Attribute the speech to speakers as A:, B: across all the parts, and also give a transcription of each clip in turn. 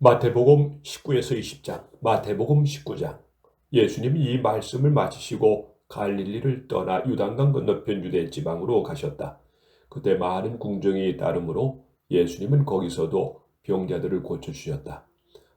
A: 마태복음 19에서 20장, 마태복음 19장. 예수님이 이 말씀을 마치시고 갈릴리를 떠나 요단강 건너편 유대 지방으로 가셨다. 그때 많은 궁정이 따르므로 예수님은 거기서도 병자들을 고쳐주셨다.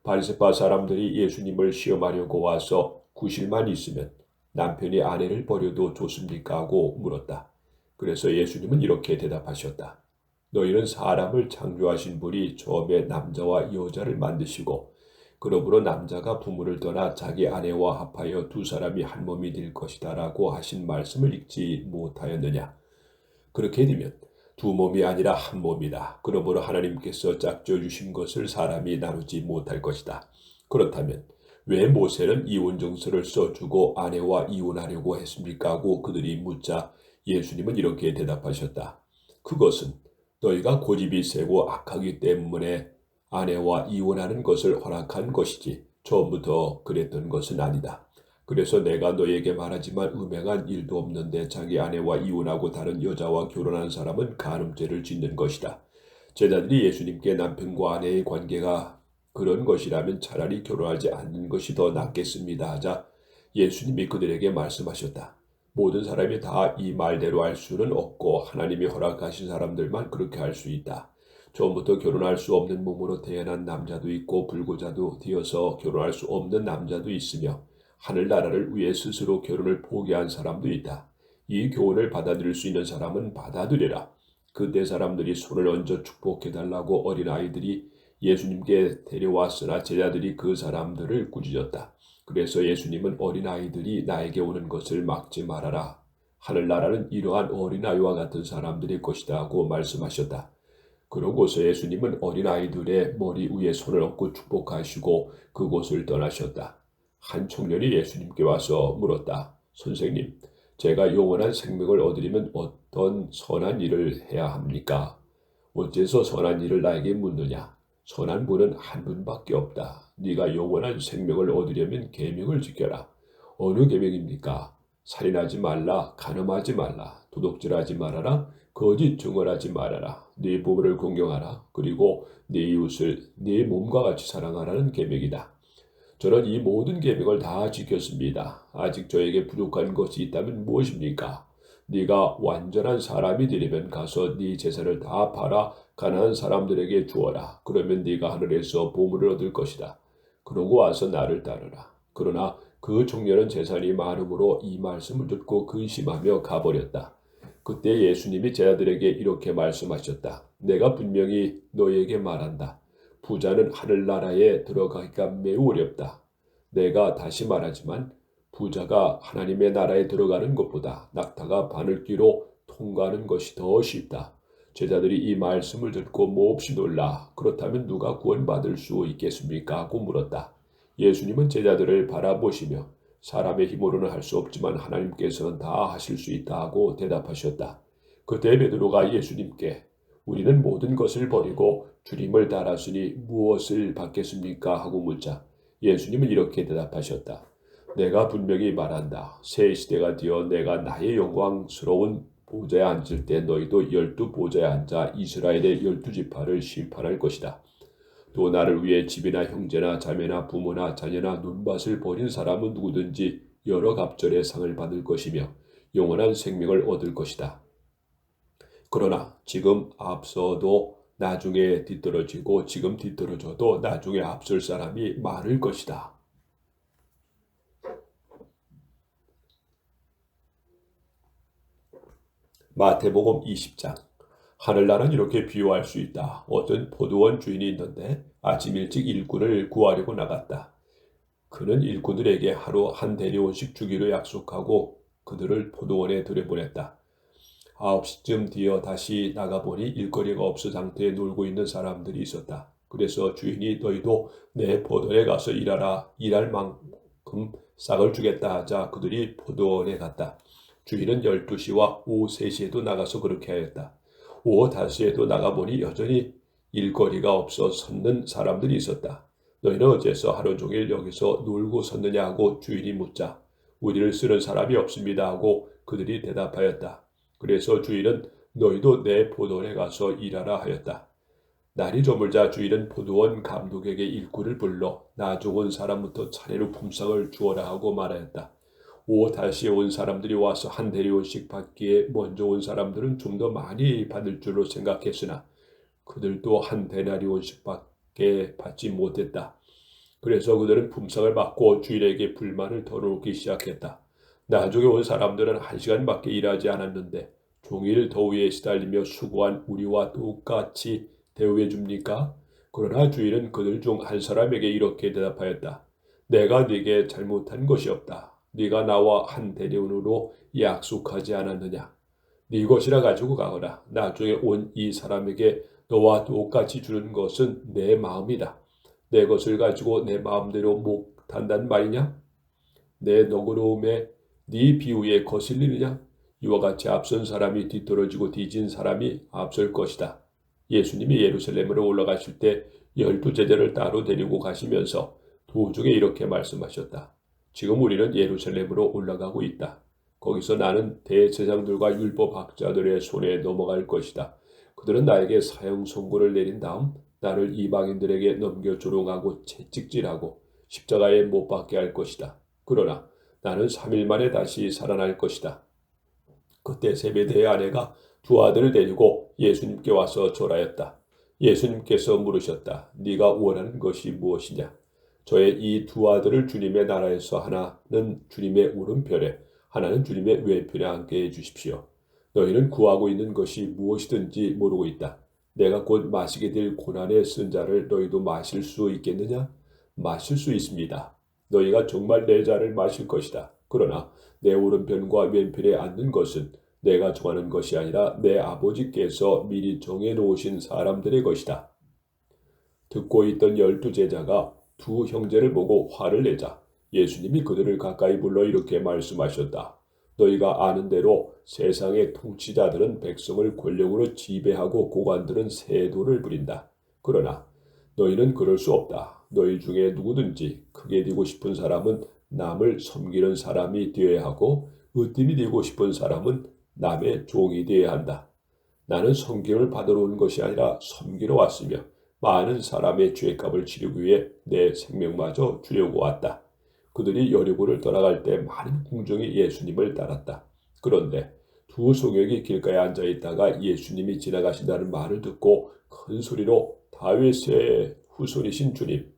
A: 바리새파 사람들이 예수님을 시험하려고 와서 구실만 있으면 남편이 아내를 버려도 좋습니까? 하고 물었다. 그래서 예수님은 이렇게 대답하셨다. 너희는 사람을 창조하신 분이 처음에 남자와 여자를 만드시고 그러므로 남자가 부모를 떠나 자기 아내와 합하여 두 사람이 한 몸이 될 것이다 라고 하신 말씀을 읽지 못하였느냐. 그렇게 되면 두 몸이 아니라 한 몸이다. 그러므로 하나님께서 짝져 주신 것을 사람이 나누지 못할 것이다. 그렇다면 왜 모세는 이혼정서를 써주고 아내와 이혼하려고 했습니까? 하고 그들이 묻자 예수님은 이렇게 대답하셨다. 그것은 너희가 고집이 세고 악하기 때문에 아내와 이혼하는 것을 허락한 것이지 처음부터 그랬던 것은 아니다. 그래서 내가 너희에게 말하지만 음행한 일도 없는데 자기 아내와 이혼하고 다른 여자와 결혼한 사람은 간음죄를 짓는 것이다. 제자들이 예수님께 남편과 아내의 관계가 그런 것이라면 차라리 결혼하지 않는 것이 더 낫겠습니다 하자 예수님이 그들에게 말씀하셨다. 모든 사람이 다 이 말대로 할 수는 없고 하나님이 허락하신 사람들만 그렇게 할 수 있다. 처음부터 결혼할 수 없는 몸으로 태어난 남자도 있고 불구자도 되어서 결혼할 수 없는 남자도 있으며 하늘나라를 위해 스스로 결혼을 포기한 사람도 있다. 이 교훈을 받아들일 수 있는 사람은 받아들여라. 그때 사람들이 손을 얹어 축복해달라고 어린아이들이 예수님께 데려왔으나 제자들이 그 사람들을 꾸짖었다. 그래서 예수님은 어린아이들이 나에게 오는 것을 막지 말아라. 하늘나라는 이러한 어린아이와 같은 사람들의 것이다 하고 말씀하셨다. 그러고서 예수님은 어린아이들의 머리 위에 손을 얹고 축복하시고 그곳을 떠나셨다. 한 청년이 예수님께 와서 물었다. 선생님, 제가 영원한 생명을 얻으려면 어떤 선한 일을 해야 합니까? 어째서 선한 일을 나에게 묻느냐? 선한 분은 한 분밖에 없다. 네가 영원한 생명을 얻으려면 계명을 지켜라. 어느 계명입니까? 살인하지 말라, 간음하지 말라, 도둑질하지 말아라, 거짓 증언하지 말아라, 네 부모를 공경하라, 그리고 네 이웃을 네 몸과 같이 사랑하라는 계명이다. 저는 이 모든 계명을 다 지켰습니다. 아직 저에게 부족한 것이 있다면 무엇입니까? 네가 완전한 사람이 되려면 가서 네 재산을 다 팔아 가난한 사람들에게 주어라. 그러면 네가 하늘에서 보물을 얻을 것이다. 그러고 와서 나를 따르라. 그러나 그 청년은 재산이 많음으로 이 말씀을 듣고 근심하며 가버렸다. 그때 예수님이 제자들에게 이렇게 말씀하셨다. 내가 분명히 너희에게 말한다. 부자는 하늘나라에 들어가기가 매우 어렵다. 내가 다시 말하지만 부자가 하나님의 나라에 들어가는 것보다 낙타가 바늘귀로 통과하는 것이 더 쉽다. 제자들이 이 말씀을 듣고 몹시 놀라 그렇다면 누가 구원받을 수 있겠습니까? 하고 물었다. 예수님은 제자들을 바라보시며 사람의 힘으로는 할 수 없지만 하나님께서는 다 하실 수 있다 하고 대답하셨다. 그때 베드로가 예수님께 우리는 모든 것을 버리고 주님을 따랐으니 무엇을 받겠습니까? 하고 묻자 예수님은 이렇게 대답하셨다. 내가 분명히 말한다. 새 시대가 되어 내가 나의 영광스러운 보좌에 앉을 때 너희도 12보좌에 앉아 이스라엘의 12지파를 심판할 것이다. 또 나를 위해 집이나 형제나 자매나 부모나 자녀나 눈밭을 버린 사람은 누구든지 여러 갑절의 상을 받을 것이며 영원한 생명을 얻을 것이다. 그러나 지금 앞서도 나중에 뒤떨어지고 지금 뒤떨어져도 나중에 앞설 사람이 많을 것이다. 마태복음 20장. 하늘나라는 이렇게 비유할 수 있다. 어떤 포도원 주인이 있는데 아침 일찍 일꾼을 구하려고 나갔다. 그는 일꾼들에게 하루 한 대리원씩 주기로 약속하고 그들을 포도원에 들여보냈다. 9시쯤 되어 다시 나가보니 일거리가 없어 상태에 놀고 있는 사람들이 있었다. 그래서 주인이 너희도 내 포도원에 가서 일하라. 일할 만큼 싹을 주겠다 하자 그들이 포도원에 갔다. 주인은 12시와 오후 3시에도 나가서 그렇게 하였다. 오후 5시에도 나가보니 여전히 일거리가 없어 섰는 사람들이 있었다. 너희는 어째서 하루 종일 여기서 놀고 섰느냐 하고 주인이 묻자 우리를 쓰는 사람이 없습니다 하고 그들이 대답하였다. 그래서 주인은 너희도 내 포도원에 가서 일하라 하였다. 날이 저물자 주인은 포도원 감독에게 일꾼을 불러 나 죽은 사람부터 차례로 품삯을 주어라 하고 말하였다. 다시 온 사람들이 와서 한 대리온씩 받기에 먼저 온 사람들은 좀 더 많이 받을 줄로 생각했으나 그들도 한 데나리온씩밖에 받지 못했다. 그래서 그들은 품삯을 받고 주인에게 불만을 털어놓기 시작했다. 나중에 온 사람들은 1시간밖에 일하지 않았는데 종일 더위에 시달리며 수고한 우리와 똑같이 대우해 줍니까? 그러나 주인은 그들 중 한 사람에게 이렇게 대답하였다. 내가 네게 잘못한 것이 없다. 네가 나와 한 대리온으로 약속하지 않았느냐? 네 것이라 가지고 가거라. 나중에 온 이 사람에게 너와 똑같이 주는 것은 내 마음이다. 내 것을 가지고 내 마음대로 못한단 말이냐? 내 너그러움에 네 비유에 거슬리느냐? 이와 같이 앞선 사람이 뒤떨어지고 뒤진 사람이 앞설 것이다. 예수님이 예루살렘으로 올라가실 때 12제자를 따로 데리고 가시면서 도중에 이렇게 말씀하셨다. 지금 우리는 예루살렘으로 올라가고 있다. 거기서 나는 대제사장들과 율법학자들의 손에 넘어갈 것이다. 그들은 나에게 사형 선고를 내린 다음 나를 이방인들에게 넘겨 조롱하고 채찍질하고 십자가에 못 박게 할 것이다. 그러나 나는 3일 만에 다시 살아날 것이다. 그때 세베대의 아내가 두 아들을 데리고 예수님께 와서 절하였다. 예수님께서 물으셨다. 네가 원하는 것이 무엇이냐? 저의 이 두 아들을 주님의 나라에서 하나는 주님의 오른편에 하나는 주님의 왼편에 앉게 해주십시오. 너희는 구하고 있는 것이 무엇이든지 모르고 있다. 내가 곧 마시게 될 고난의 쓴 자를 너희도 마실 수 있겠느냐? 마실 수 있습니다. 너희가 정말 내 자를 마실 것이다. 그러나 내 오른편과 왼편에 앉는 것은 내가 정하는 것이 아니라 내 아버지께서 미리 정해놓으신 사람들의 것이다. 듣고 있던 12제자가 두 형제를 보고 화를 내자 예수님이 그들을 가까이 불러 이렇게 말씀하셨다. 너희가 아는 대로 세상의 통치자들은 백성을 권력으로 지배하고 고관들은 세도를 부린다. 그러나 너희는 그럴 수 없다. 너희 중에 누구든지 크게 되고 싶은 사람은 남을 섬기는 사람이 되어야 하고 으뜸이 되고 싶은 사람은 남의 종이 되어야 한다. 나는 섬김을 받으러 온 것이 아니라 섬기러 왔으며 많은 사람의 죄값을 치르기 위해 내 생명마저 주려고 왔다. 그들이 여리고를 떠나갈 때 많은 궁정이 예수님을 따랐다. 그런데 두 소경이 길가에 앉아 있다가 예수님이 지나가신다는 말을 듣고 큰 소리로 다윗의 후손이신 주님,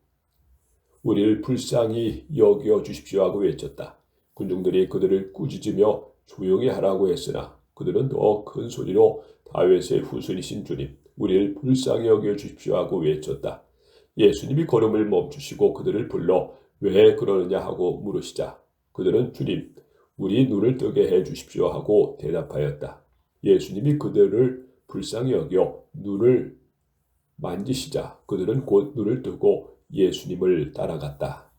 A: 우리를 불쌍히 여겨 주십시오 하고 외쳤다. 군중들이 그들을 꾸짖으며 조용히 하라고 했으나 그들은 더 큰 소리로 다윗의 후손이신 주님, 우리를 불쌍히 여겨 주십시오 하고 외쳤다. 예수님이 걸음을 멈추시고 그들을 불러 왜 그러느냐 하고 물으시자 그들은 주님, 우리 눈을 뜨게 해 주십시오 하고 대답하였다. 예수님이 그들을 불쌍히 여겨 눈을 만지시자 그들은 곧 눈을 뜨고 예수님을 따라갔다.